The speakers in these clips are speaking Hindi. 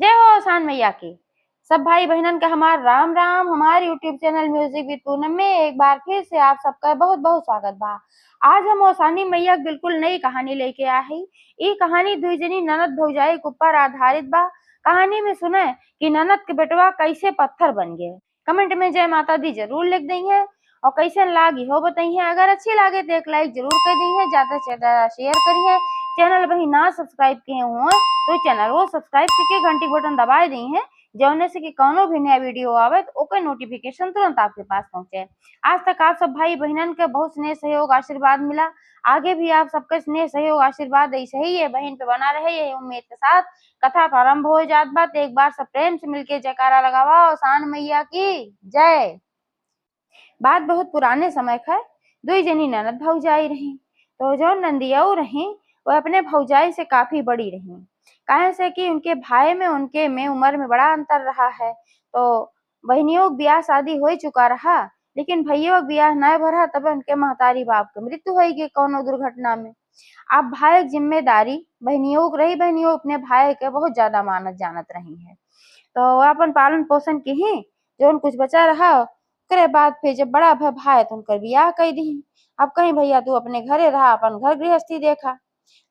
जय हो आसान मैया की। सब भाई बहनन का हमार राम राम। हमारे YouTube channel music with Poonam में एक बार फिर से आप सबका बहुत बहुत स्वागत बा। आज हम ओसानी मैया के बिल्कुल नई कहानी लेके आए हैं। ये कहानी दुई जनी ननद भौजाई के ऊपर आधारित बा। कहानी में सुने कि ननद के बेटवा कैसे पत्थर बन गए। कमेंट में जय माता दी जरूर लिख दी है और कैसे लागी हो बताइए। अगर अच्छी लगे तो एक लाइक जरूर कर दी है, ज्यादा से ज्यादा शेयर करिए। चैनल वही ना सब्सक्राइब किए हुए तो चैनल वो सब्सक्राइब करके घंटी बटन दबाए दी है, जौने से कि कौनो भी नया वीडियो आवे तो ओकर नोटिफिकेशन तुरंत आपके पास पहुंचे। आज तक आप सब भाई बहनन के बहुत स्नेह सहयोग आशीर्वाद मिला। आगे भी आप सबके स्नेह सहयोग आशीर्वाद ऐसे ही है बहन पे बना रहे, ये उम्मीद के साथ कथा प्रारंभ हो जात बात। एक बार सब प्रेम से मिलके जयकारा लगावा और सान मैया की जय। बात बहुत पुराने समय का है। दुई जनी ननद भौजाई रही। तो जो नंदियाऊ रही वह अपने भौजाई से काफी बड़ी रही। काहे से कि उनके भाई में उनके में उम्र में बड़ा अंतर रहा है। तो बहनियों का ब्याह शादी हो चुका रहा, लेकिन भैया का ब्याह न भरा तब उनके महतारी बाप की मृत्यु होगी कौनो दुर्घटना में। अब भाई की जिम्मेदारी बहनियों को रही। बहनियों अपने भाई के बहुत ज्यादा मानत जानत रही है। तो वह अपन पालन पोषण की ही जो कुछ बचा रहा करे बाद फिर जब बड़ा भाई तो उनकर बियाह कर दी। अब कहीं भैया तू अपने घरे रहा, अपन घर गृहस्थी देखा।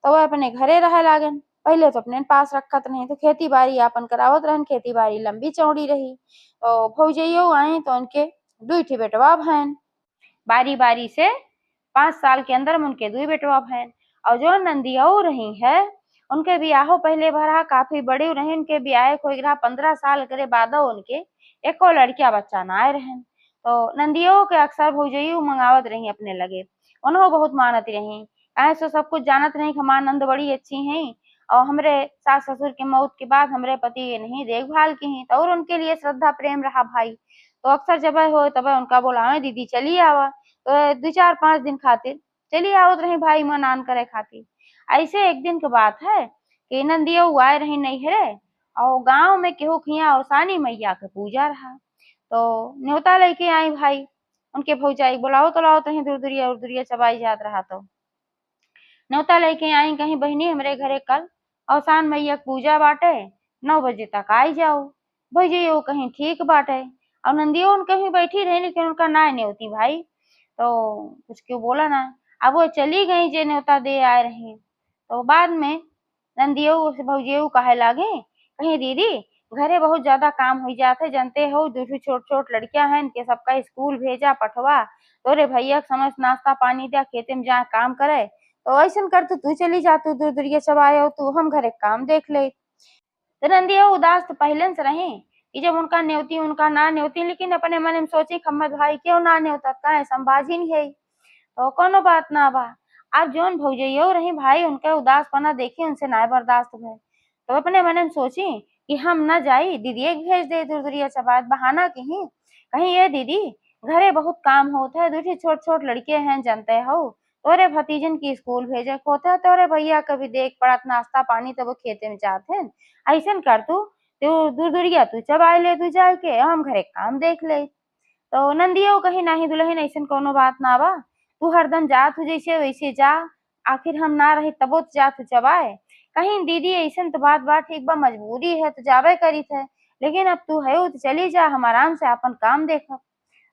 तो वह अपने घरे रहे लागन। पहले तो अपने पास रखत नहीं तो खेती बाड़ी अपन करावत रहन। खेती बाड़ी लंबी चौड़ी रही। तो भौजइयो आई तो उनके दुई ठे बेटवा भैन बारी बारी से 5 साल के अंदर में उनके दुई बेटवा भैन। और जो नंदियाऊ रही है उनके ब्याहो पहले भरा काफी बड़ी रही। उनके ब्याह को 15 साल करे बाद उनके एको लड़किया बच्चा ना आए रहन। तो नंदियों के अक्सर भौजइयो मंगावत रही अपने लगे। उन्हों बहुत मानत रही। ऐसे सब कुछ जानत रही। हमार नंद बड़ी अच्छी हैं और हमरे सास ससुर के मौत के बाद हमरे पति ये नहीं देखभाल की हैं। तो और उनके लिए श्रद्धा प्रेम रहा भाई। तो अक्सर जब हो तब उनका बोलावे दीदी चली आवा। तो 2 4 5 दिन खातिर चली आवत रही भाई मनान करे खातिर। ऐसे एक दिन के बात है कि नंदियों आए रही नैहरे और गांव में केहू खिया ओसानी मैया के पूजा रहा। तो न्योता लेके आई भाई। उनके भौजाई बुलाओ तो लाओ तही दूर दूरिया और दूरिया चबाई जात रहा। तो न्योता लेके आई कहीं बहनी हमरे घरे कल औसान मैया के पूजा बाटे, 9 बजे तक आई जाओ। भौजइयो कहीं ठीक बाटे और नंदियो उन कहीं बैठी रही, लेकिन उनका ना न्योती भाई। तो कुछ क्यों बोला ना। अब वो चली गई जे न्योता दे आए रही। तो बाद में नंदियो से भौजियो कहे लागे कहीं दीदी घरे बहुत ज्यादा काम हो जाते जानते हो। दूसरी छोट छोट लड़कियां हैं इनके सबका स्कूल भेजा पठवा। तोरे भैया के समझ नाश्ता पानी दिया खेते में जा काम करे। तो ऐसा कर तू चली जा, तू दूर दूरिया सब आए हो, तू हम घरे काम देख ले। तो नंदिया उदास तो पहले से रही कि जब उनका न्योती उनका ना न्योती, लेकिन अपने मन में सोची खम्मत भाई क्यों ना न्योता का संभाजी नहीं है। तो कोनो बात ना बा। अब जोन भौजइयो रही भाई उनका उदासपना देखी उनसे ना बर्दाश्त भय। तो अपने मन में सोची कि हम ना जाई दीदी भेज दे दूर दूरिया सब बात बहाना कहीं कहीं ये दीदी घरे बहुत काम होता है, दूसरी छोट छोट लड़के हैं जानते हो। तोरे भतीजन की स्कूल भेजे होता है, तोरे भैया कभी देख पड़त नाश्ता पानी तो वो खेते में जाते हैं। ऐसा कर तू दूर दूरिया तू चबाई ले तू जाए के हम घरे काम देख ले। तो नंदियो कहीं नाही दुल्हन ऐसा कोनो बात ना बा। तू हरदम जा तू जैसे वैसे जा, आखिर हम ना रहे तबो तो जा तू चबाए। कहीं दीदी ऐसा तो बात ठीक बा, मजबूरी है तो जावे करी थे, लेकिन अब तू है तो चली जा, हम आराम से अपन काम देखब।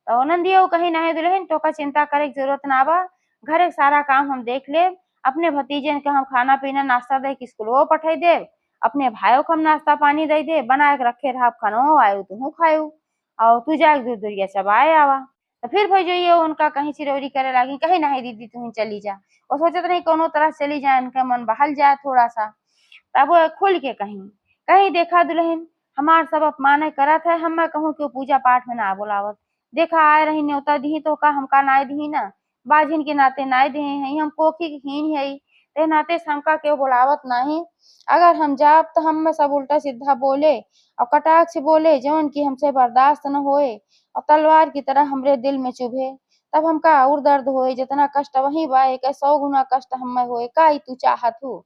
तो नंदियो कहीं नाही दुल्हन तो का चिंता करे की जरूरत ना बा। घरे के सारा काम हम देख लेब। अपने भतीजे के हम खाना पीना नाश्ता दे के स्कूल पठाई देव। अपने भाइयों को हम नाश्ता पानी दे दे बना के रखे रहा खानो आयु तुहू खायू और तू जाके दूर दूरिया चबाए आवा। तो फिर भैया उनका कहीं चिरौरी करे लगी कहीं नहीं दीदी तुम चली जा। और सोचत नहीं कोनो तरह चली जाए उनका मन बहल जाए थोड़ा सा। तब वो खुल के कहीं कहीं देखा दुल्हन हमार सब अपमान करत है, हम कहूँ क्यों पूजा पाठ में ना बुलावत। देखा आए रही न्योता दी तो का हमका नाय दी ना, बाजिन के नाते नाय दे हैं, हम कोखी के हीन है ते नाते हमका क्यों बुलावत नहीं। अगर हम जाब तो हम में सब उल्टा सीधा बोले और कटाक्ष बोले जौन की हमसे बर्दाश्त न होए और तलवार की तरह हमरे दिल में चुभे। तब हमका और दर्द होए जितना कष्ट वही बा एक 100 गुना कष्ट हम होए का तू चाहत हो।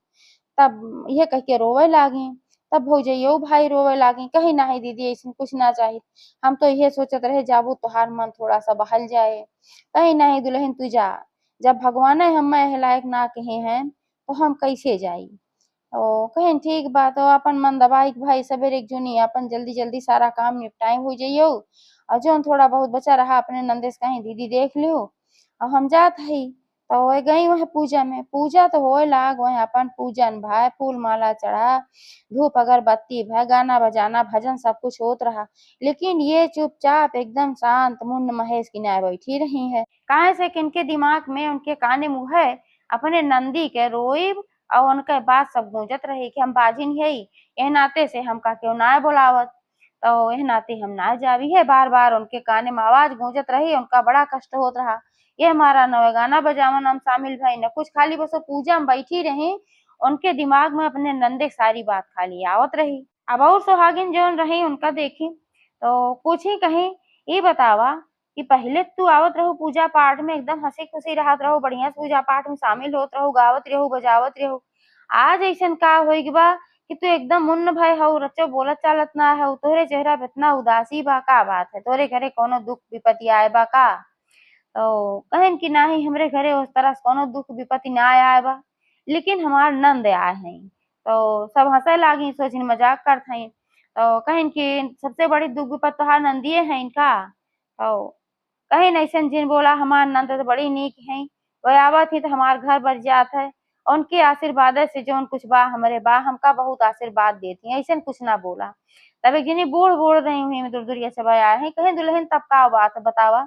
तब ये कह के रोवे लागी। तब भौजइयो भाई रोवे लागी कहीं नहीं दीदी ऐसा कुछ ना चाहिए। हम तो ये सोचत रहे जाबू तोहार मन थोड़ा सा बहल जाए। कहीं नहीं दुल्हन तू जा, जब भगवान हम लायक ना कहे हैं तो हम कैसे जाई। कहेन ठीक बा तो अपन मन दबाई के भाई सबेरे एक जुनी अपन जल्दी जल्दी सारा काम निपटाए हो जाइयो। और जौन थोड़ा बहुत बचा रहा अपने नंदेस कहीं दीदी देख लियो। और हम जात हई तो वह गई वह पूजा में, पूजा तो होए लाग वह अपन पूजन भाई फूल माला चढ़ा, धूप अगरबत्ती भाई गाना बजाना भजन सब कुछ होत रहा। लेकिन ये चुपचाप एकदम शांत मुन्न महेश किनारे बैठी रही है। काहे से कि इनके दिमाग में उनके काने मुँह है अपने नंदी के रोइब और उनके बात सब गूंजत रही कि हम बाजिन है एह नाते से हमका क्यों ना बोलावत। तो एह नाते हम ना जावी है, बार बार उनके काने में आवाज गूंजत रही, उनका बड़ा कष्ट होत रहा। ये हमारा न गाना बजावन हम शामिल भई न कुछ, खाली बस वो पूजा में बैठी रही, उनके दिमाग में अपने नंदे की सारी बात खाली आवत रही। अब और सुहागिन जौन रही उनका देखी तो कुछ ही कहीं ये बतावा कि पहले तू आवत रहू पूजा पाठ में एकदम हंसी खुशी रहत रहू, बढ़िया से पूजा पाठ में शामिल होत रहू, गावत रहू बजावत रहू। आज ऐसन का होइक बा कि तू एकदम मुन्न भय हऊ, रच्चो बोलत चालत ना हऊ, तोहरे चेहरा पे इतना उदासी बा, का बात है? तोहरे घरे कोनो दुख विपत्ति आए बा का? तो कहेन कि नाही हमरे घरे उस तरह से कोनो दुख विपत्ति ना आए बा, लेकिन हमार नंद आए हैं। तो सब हंसे लागी, सोचिन मजाक करत हइन। तो कहेन कि सबसे बड़ी दुख विपत तोहार नंदिए हइन का? तो कहीं अइसन जिन बोला हमार नंद तो बड़ी नीक है, वह आवत ही तो हमार घर बस जात है। उनके आशीर्वाद से जौन कुछ बा हमरे बा, हमका बहुत आशीर्वाद देती है, ऐसन कुछ ना बोला। तब एक जनी बूढ़ बोल रही हुई दूर दूरिया से आए हैं, कहीं दुल्हन तब का बात है बतावा।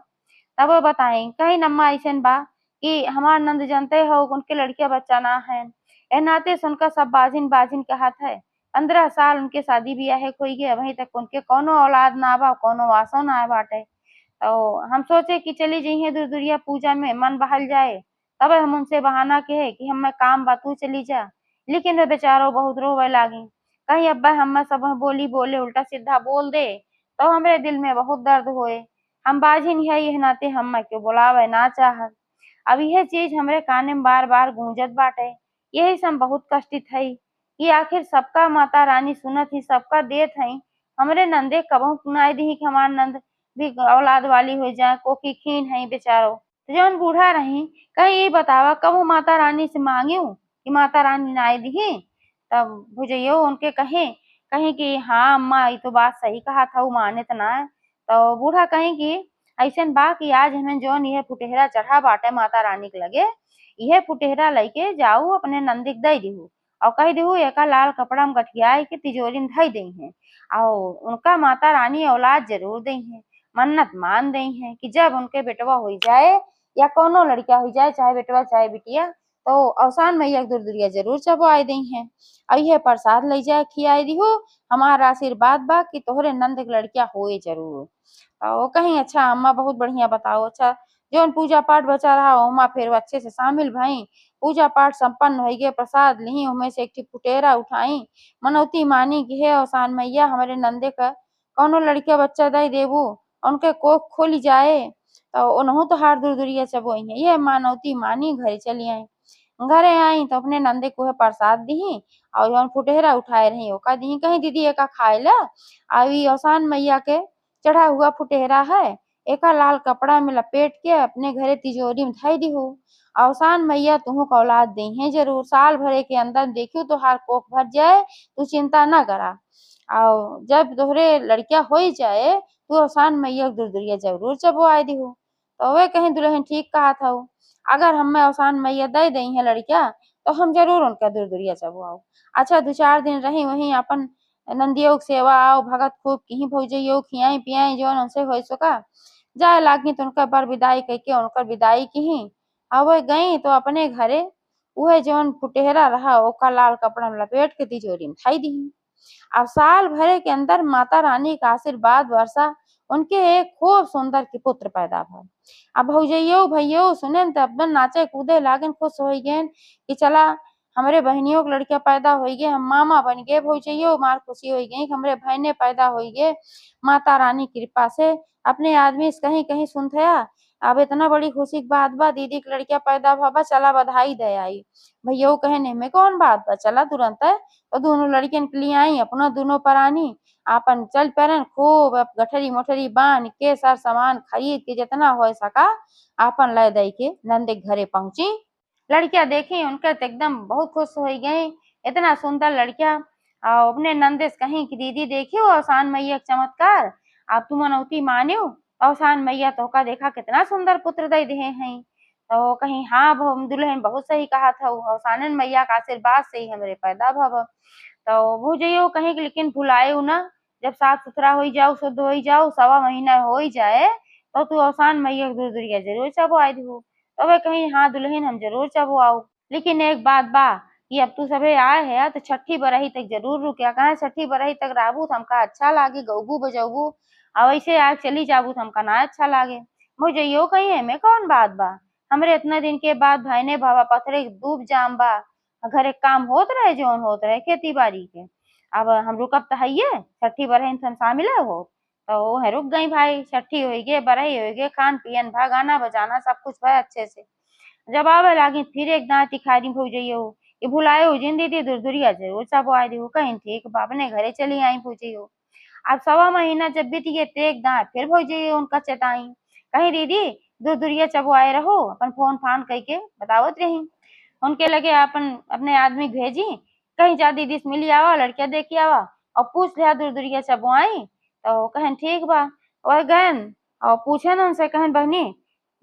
तब वो बताई कहीं नम्मा ऐसन बा कि हमार नंद जानते हो उनके लड़किया बच्चा ना है, ए नाते से उनका सब बाजिन बाजिन कहत है। 15 साल उनके शादी ब्याह होई गए, अभी तक उनके कोनो औलाद ना बा, कोनो वासो ना बाटे। तो हम सोचे कि चली जइहे दूर दुरिया पूजा में मन बहल जाए, तब हम उनसे बहाना कहे कि हमें काम बा तू चली जा। लेकिन वे बेचारो बहुत रोवे लागी, कहीं अब्बा हम सब बोली बोले उल्टा सीधा बोल दे तो हमरे दिल में बहुत दर्द होए। हम बाजिन है यह नाते हम क्यों बुलावे ना चाहत। अब यह चीज हमरे काने में बार बार गूंजत बाटे, यही से हम बहुत कष्टित हई कि आखिर सबका माता रानी सुनत ही सबका देत हई, हमरे नंदे कबहू सुनाई दी कि हमार नंद भी औलाद वाली हो जाए, कोकी खीन है बेचारो। तो जौन बूढ़ा रही कहीं ये बतावा कबहू माता रानी से मांगियो कि माता रानी नाई दी, तब भुजैयो उनके कहे कहीं कि हाँ अम्मा ये तो बात सही कहा था, वो माने तो ना। तो बूढ़ा कहीं कि ऐसन बा कि आज हमें जौन यह फुटेहरा चढ़ा बाटे माता रानी के लगे, यह फुटेहरा लेके जाऊ अपने नंदिक दे दिहू और कह दिहू एका लाल कपड़ा में गठियाई के तिजोरी में धई दई है और उनका माता रानी औलाद जरूर दई है। मन्नत मान दई है कि जब उनके बेटवा हो जाए या कोनो लड़का हो जाए, चाहे बेटवा चाहे बिटिया, तो अवसान मैया के दूर दुरिया जरूर चबोआई दई है और यह प्रसाद ले जाए खियाई दिहो, हमारा आशीर्वाद बा कि तोहरे नंद के लड़किया होए जरूर। और कहीं अच्छा अम्मा बहुत बढ़िया बताओ, अच्छा जौन पूजा पाठ बचा रहा ओमा फिर वो अच्छे से शामिल भई। पूजा पाठ संपन्न हो गए, प्रसाद ली उनमें से एक ठी फुटेरा उठाई, मनौती मानी कि हे अवसान मैया हमारे नंदे का कौनो लड़किया बच्चा दई देबू, उनके कोख खुल जाए तो उनहु तो हार दूर दुरिया चबोई है। ये मानौती मानी घरे चली आई। घरे आई तो अपने नंदे को है प्रसाद दी और जौन फुटेहरा उठाए रही ओका दी, कहीं दीदी एका खाए ला आई अवसान मैया के चढ़ा हुआ फुटेहरा है, एका लाल कपड़ा में लपेट के अपने घरे तिजोरी में धई दिहू। अवसान मैया तुहू का औलाद दई है जरूर, साल भरे के अंदर देखियो तोहार कोख भर जाए, तू चिंता न करा। और जब तोहरे लड़किया हो जाए तू अवसान मैया के दूर दुरिया जरूर चबोआई दिहू। तो वे कहीं दुल्हन ठीक कहा था, अगर हमें अवसान मैया दे दई है लड़किया तो हम जरूर उनका दूर दुरिया चबोआऊ। अच्छा 2-4 दिन रही वहीं अपन नंदियों की सेवा आओ भगत खूब की भौजैयो खियाई पियाई जौन उनसे हो सका। जाए लागी तो उनका बर विदाई कह उनकर विदाई की अब वह गई तो अपने घरे वह जौन फुटेहरा रहा ओका लाल कपड़ा में लपेट के तिजोरी में धई दी। अब साल भरे के अंदर माता रानी का आशीर्वाद वर्षा उनके एक खूब सुंदर के पुत्र पैदा भइल। अब भौजैयो भैयो सुने त एकदम नाचे कूदे लागन, खुश हो गए कि चला हमरे बहनियों की लड़कियां पैदा हो गए, हम मामा बन गए। भौजैयो मार खुशी हो गई कि हमरे बहने पैदा हो गए माता रानी कृपा से। अपने आदमी से कहीं कहीं सुनथया अब इतना बड़ी खुशी की बात बा, दीदी की लड़कियां पैदा भबा, चला बधाई दे आई। भैया कहने में कौन बात बा, चला तुरंत है। तो दोनों लड़कियन के लिए आई अपना दोनों परानी आपन चल पैरन खूब गठरी मोठरी बांध के सर सामान खरीद के जितना हो सका आपन ले दई के नंदे के घरे पहुंची। लड़कियां देखी उनके तो एकदम बहुत खुश हो गई, इतना सुंदर लड़किया अपने नंदेश कहीं की दीदी देखियो औसान मैया के चमत्कार। अब तू मनौती मान्यो औसान मैया तोहका देखा कितना सुंदर पुत्र दे दिए हैं। तो कहीं हाँ दुल्हन बहुत सही कहा था, औसानन मैया का आशीर्वाद से ही हमरे पैदा भव। तो वो जइयो कहीं कि लेकिन भुलायो ना, जब साफ सुथरा हो जाओ शुद्ध हो जाओ सवा महीना हो जाए तो तू औसान मैया के दूर दुरिया जरूर चबो आई दू। तो वे कहीं हाँ दुल्हन हम जरूर चबो आओ, लेकिन एक बात बा कि अब तू सबे आए है तो छठी बरही तक जरूर रुकिया, कहा छठी बरही तक रहबू तो हमका अच्छा लागे, गौबू बजौबू और ऐसे आग चली जाबू तो हमका ना अच्छा लागे। मुझे यो कही है में कौन बात बा, हमरे इतना दिन के बाद भाईने भावा पथरे डूब जाम बा, घरे काम होत रहे जौन होत रहे खेती बाड़ी के। अब हम रुकब तो हइये छठी बरही हम शामिल हो तो है रुक गई भाई, छठी हो गए बरही हो गए खान पियन भा गाना बजाना सब कुछ भाई अच्छे से। जब आवे लागी फिर एक दांत तिखारी भौजइयो ये भुलायो जिन दीदी दुरदुरिया जरूर सब आए दी कहीं ठीक बापने घरे चली आई भौजइयो। अब सवा महीना जब बीत गए ते एक दांत फिर भौजइयो उनका चेताई कहीं दीदी दुरदुरिया चबो आए रहो अपन फोन फान कह के बतावत रही। उनके लगे अपन अपने आदमी भेजी कहीं जा दीदी से मिली आवा लड़किया देख के आवा और पूछ लिया दूर दूरिया चबो आई तो कहन ठीक बा। और गहन और पूछे न उनसे कहन बहनी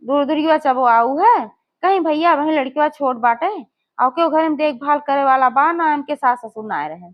दूर दूरिया चबो आऊ है, कहीं भैया वही लड़किया छोट बाटे और क्यों घर में देखभाल करे वाला बा ना उनके सास ससुर ना रहे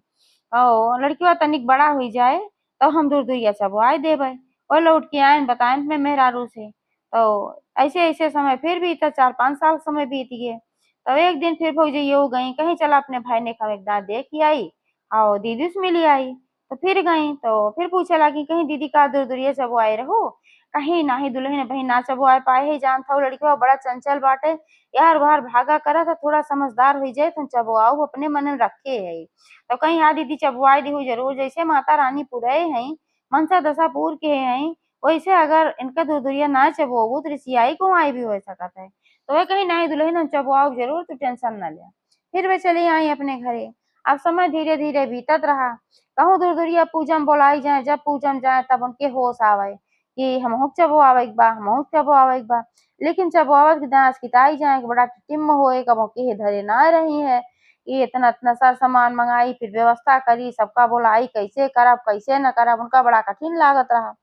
और लड़किया तनिक बड़ा हुई जाए तो हम दूर दूरिया चबो आए देवे और लौट के आए बताए मैं मेहरारू से। तो ऐसे ऐसे समय फिर भी था 4-5 साल समय बीत गए। तो एक दिन फिर भौजी ये गई कहीं चला अपने भाई ने कहा एकदा देख ही आई और दीदी से मिली आई। तो फिर गई तो फिर पूछे लगी कहीं दीदी का दूर दूरिये चबो आए रहो, कहीं ना ही दुल्हन बहन ना चबो आए पाए ही जान था लड़किया बड़ा चंचल बाटे यार बाहर भागा करा था थोड़ा समझदार हो जाए तो चबो आओ अपने मन में रखे है। तो कहीं हाँ दीदी चबो आए दी जरूर जैसे माता रानी पुरे है मनसा दशा पूर के है वैसे अगर इनका दूर दूरिया ना चबो वो तो रिसियाई को आई भी हो सकता है। तो वे कहीं नहीं दुल्हन चबो आओ जरूर तू टेंशन न ले। फिर वे चली आई अपने घरे। अब समय धीरे धीरे बीतत रहा, कहूँ दूर दूरिया पूजम बोलाई जाए जब पूजम जाए तब उनके होश आवे कि हमहू चबो आवे बा हमहू चबो आवे बा, लेकिन चबो आवत के दास किताई जाए बड़ा टिम होए कबो के धरे ना रही है ये इतना इतना सार सामान मंगाई फिर व्यवस्था करी सबका बोलाई कैसे करब कैसे न करब उनका बड़ा कठिन लागत रहा।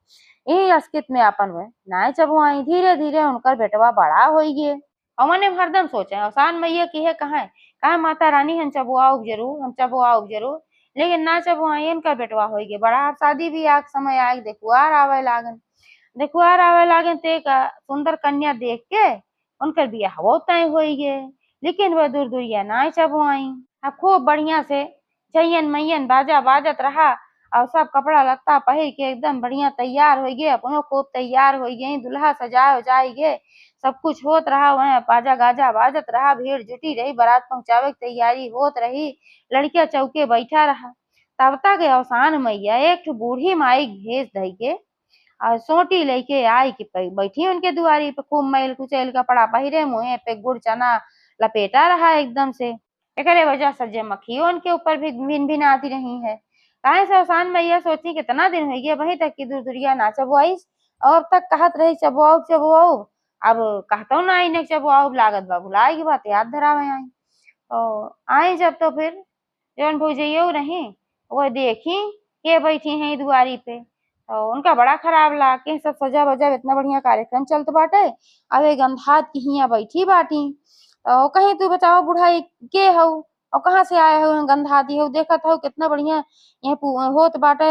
यही अस्कित में अपन हुए नाय चबो आई धीरे धीरे उनकर बेटवा बड़ा हो गए और मने हरदम सोचे औसान मैया की है कहा माता रानी हम चबो आओ जरूर हम चबो आओ जरूर, लेकिन ना चबो आई इनका बेटवा हो गए बड़ा। अब शादी भी आग समय आग देखुआर आवे लागन ते एक सुंदर कन्या देख के उनकर बियाह वो तय हो गए, लेकिन वह दूर दूरिया ना चबो आई। अब खूब बढ़िया से जयन मैयन बाजा बाजत रहा और सब कपड़ा लत्ता पहिर के एकदम बढ़िया तैयार हो गए अपनो खूब तैयार हो गई दुल्हा सजा उजाई गे सब कुछ होत रहा वह बाजा गाजा बाजत रहा भीड़ जुटी रही बारात पहुंचावे की तैयारी होत रही लड़किया चौके बैठा रहा। तब तक औसान मैया एक ठो बूढ़ी माई भेज दई के और सोटी लेके आई कि बैठी उनके दुआरी पे खूब मैल कुचैल कपड़ा पहिरे मुँहे पे गुड़ चना लपेटा रहा एकदम से। एकरे वजह से जे मक्खियों उनके ऊपर भी भिन भिन आती रही है। काहे से औसान मैया सोची कितना दिन हो गया वहीं तक की दूर दूरिया ना चबुआई और अब तक कहत रही चबुआऊ चबुआऊ अब कहतो ना आई ने चबुआऊ लागत बा भुलाई की बात याद धरावे आई। तो आई जब तो फिर जौन भौजइयो रही वो देखी के बैठी हैं दुआरी पे तो उनका बड़ा खराब लाग के सब सजा वजा इतना बढ़िया कार्यक्रम चलत बाटे अब एक गंधात की हिया बैठी बाटी। तो कहीं तू बताओ बुढ़ाई के हऊ और कहाँ से आए हो गंधाती हो देखत हो कितना बढ़िया ये होत बाटे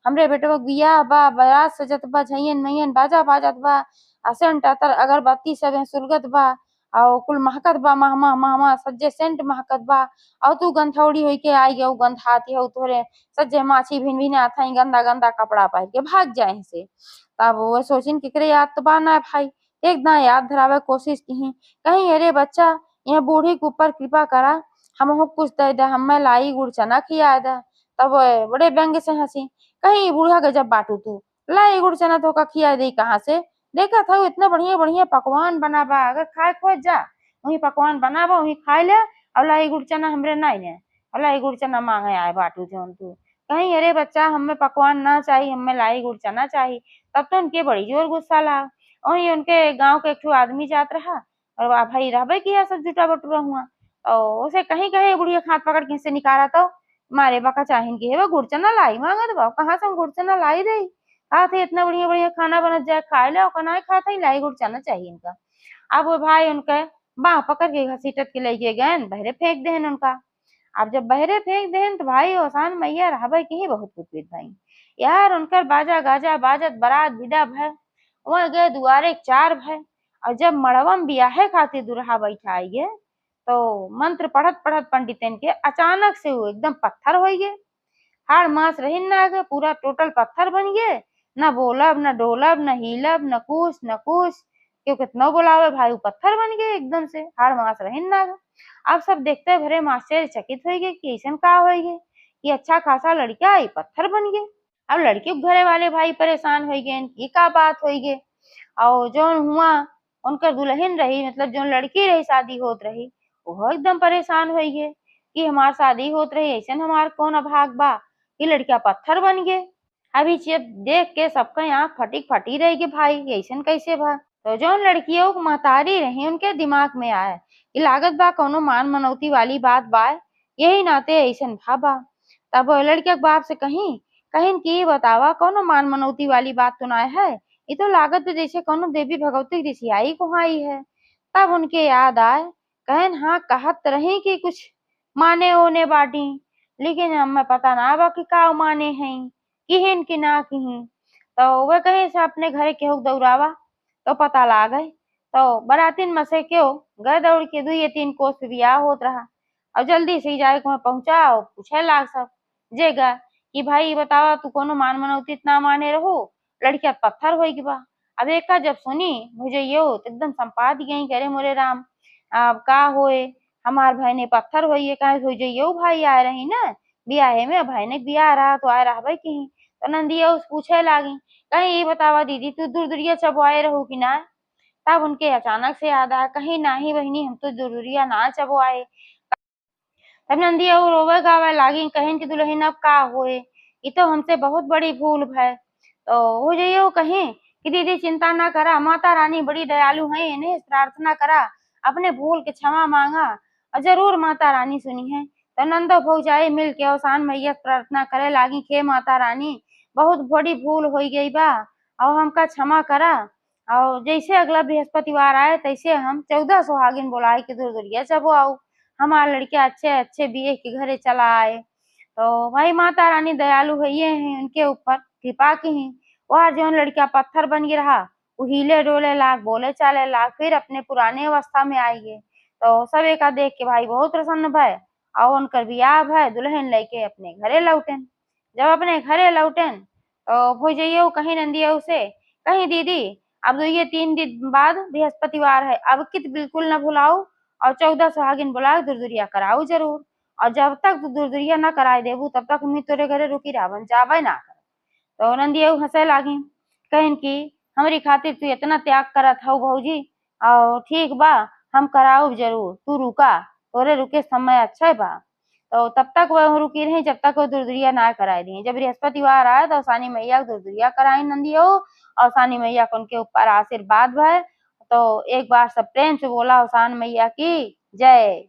हमरे बेटवा के बियाह बा बारात सजत बा झइयन मइयन बाजा बाजत बा सेंट अतर अगरबत्ती सब यहाँ सुलगत बा और कुल महकत बा महमा महमा सज्जे सेंट महकत बा और तू गंधौड़ी होई के आई गऊ गंधाती हो तोरे सज्जे माछी भिन भिन आथई गंदा गंदा कपड़ा पहन के भाग जाए से। तब वो सोचिन केकरे याद तो बा ना भाई एक ना याद धरावे कोशिश की कहीं अरे बच्चा यह बूढ़ी के ऊपर कृपा करा हमहू कुछ दे दे हमें लाई गुड़ चना खिया दे। तब बड़े व्यंग से हंसी कहीं बूढ़ा के जब बाटू तू लाई गुड़ चना तो का खिया दे कहाँ से देखा था इतना बढ़िया बढ़िया पकवान बना बा अगर खाए खोज जा वही पकवान बना बा वही खाए ले और लाई गुड़ चना हमरे नहीं ने और लाई गुड़ चना मांगे आए बाटू जौन तू कहीं अरे बच्चा हमें पकवान ना चाहिए हमें लाई गुड़ चना चाहिए। तब तो उनके बड़ी जोर गुस्सा ला वही उनके गांव के एक ठो आदमी जात रहा और वाह भाई रहबे किया सब जुटा बटुरा हुआ और उसे कहीं कहीं बुढ़िया हाथ पकड़ के से निकाला तो मारे बका चाहिन की है गुड़चना लाई मांगत बा कहाँ से हम गुड़चना लाई दे कहा थे इतना बढ़िया बढ़िया खाना बनत जाए खाए ले कना खाता ही लाई गुड़चना चाहिए इनका। अब वो भाई उनके बाह पकड़ के घसीटत के लेके गए बहरे फेंक देहन उनका। अब जब बहरे फेंक देहन तो भाई ओसान मैया रहबे के ही बहुत कुछ भाई यार उनकर बाजा गाजा बाजत बारात विदा भय वह गए दुआरे चार भय। और जब मड़वम बियाहे खातिर दुल्हा बैठाई गे तो मंत्र पढ़त पढ़त पंडितन के अचानक से वो एकदम पत्थर हो गए हाड़ मास रही ना आगे पूरा टोटल पत्थर बन गए न बोलब न डोलब न हिलब न कुछ क्यों कितना बोलावे भाई वो पत्थर बन गए एकदम से हाड़ मास रही ना आगे। अब सब देखते भरे मास्टर चकित हो गए कि ऐसा का हो गए कि अच्छा खासा लड़का आई पत्थर बन गए। अब लड़के के घरे वाले भाई परेशान हो गए ये का बात हो गई और जो हुआ उनकर दुल्हन रही मतलब जो लड़की रही शादी होत रही वो एकदम परेशान हो गए कि हमार शादी होत रही ऐसा हमार कौन अभाग बा कि लड़का पत्थर बन गए। अभी जब देख के सबका आँख फटी फटी रहेगी भाई ऐसा कैसे बा। तो जो लड़कियों को महतारी रही उनके दिमाग में आया कि लागत बा कोनो मान मनौती वाली बात बा यही नाते ऐसा भाबा। तब लड़के के बाप से कहीं कहीं की बतावा कोनो मान मनौती वाली बात तो ना है ये तो लागत तो जैसे कोनो देवी भगवती ऋषियाई को आई है। तब उनके याद आए कहन हाँ कहत रही कि कुछ माने ओने बाटी लेकिन हमें पता ना बा कि का माने हैं किहिन कि ना किहिन। तो वह कहीं से अपने घरे केहू दौड़ावा तो पता ला गए तो बरातीन में से क्यों गए दौड़ के 2 या 3 कोस पे बियाह होत रहा और जल्दी से जाए वहां पहुंचा और पूछे लाग सब जेगा कि भाई बतावा तू कोनो मान मनौती इतना माने रहो लड़किया पत्थर हो बा। अब एक जब सुनी मुझे यो तो एकदम संपाद गई करे मोरे राम अब का होए हमार भाई ने पत्थर होइए कहे हो यो भाई आए रही ना बियाहे में भाई ने बियाह रहा तो आए रहा भाई कहीं तो नंदिया उस पूछे लागी कहीं ये बतावा दीदी तू दूर दूरिया चबवाए रहो कि ना। तब उनके अचानक से याद आया कहीं नाही बहनी हम तो दूरिया ना चबवाए। तब नंदिया वो रोवे गावे लागी कहीं कि दुल्हन अब का होए ये तो हमसे बहुत बड़ी भूल है। तो हो जाइए कहीं कि दीदी चिंता ना करा माता रानी बड़ी दयालु है इन्हें प्रार्थना करा अपने भूल के क्षमा मांगा और जरूर माता रानी सुनी है। तो नंदो भौजाई मिल के अवसान मैया प्रार्थना करे लागी के माता रानी बहुत बड़ी भूल हो गई बा और हमका क्षमा करा और जैसे अगला बृहस्पतिवार आए तैसे हम 14 सुहागिन बुलाए के दूर दूरिया जब आओ हमारे लड़के अच्छे अच्छे बीए के घरे चला आए। तो भाई माता रानी दयालु है ये हैं उनके ऊपर कृपा की ही वह जो लड़का पत्थर बन गया रहा वो हिले डोले लाग बोले चाले लाग फिर अपने पुराने अवस्था में आएंगे। तो सब एक देख के भाई बहुत प्रसन्न भय और उनकर बियाह भय दुल्हन लेके अपने घरे लौटन। जब अपने घरे लौटन तो भुजइयो कहीं नंदिया उसे कहीं दीदी अब 2 या 3 दिन बाद बृहस्पतिवार है अब कित बिल्कुल न भुलाओ और 14 सुहागिन बुला दुरदुरिया कराओ जरूर और जब तक तू दुरदुरिया न कराए देबू तब तक मी तोरे घरे रुकी रावन जावे ना कर। तो नंदिया हंसे लागी कहन की हमारी खातिर तू इतना त्याग करत हऊ भौजी और ठीक बा हम कराऊ जरूर तू रुका तोरे रुके समय अच्छा बा। तो तब तक वह रुकी रही जब तक वो दुरदुरिया ना कराए दी जब बृहस्पतिवार आया तो सानी मैया दुरदुरिया कराई नंदिया और सानी मैया को उनके ऊपर आशीर्वाद भय। तो एक बार सब प्रेम से बोला हुसान मैया की जय।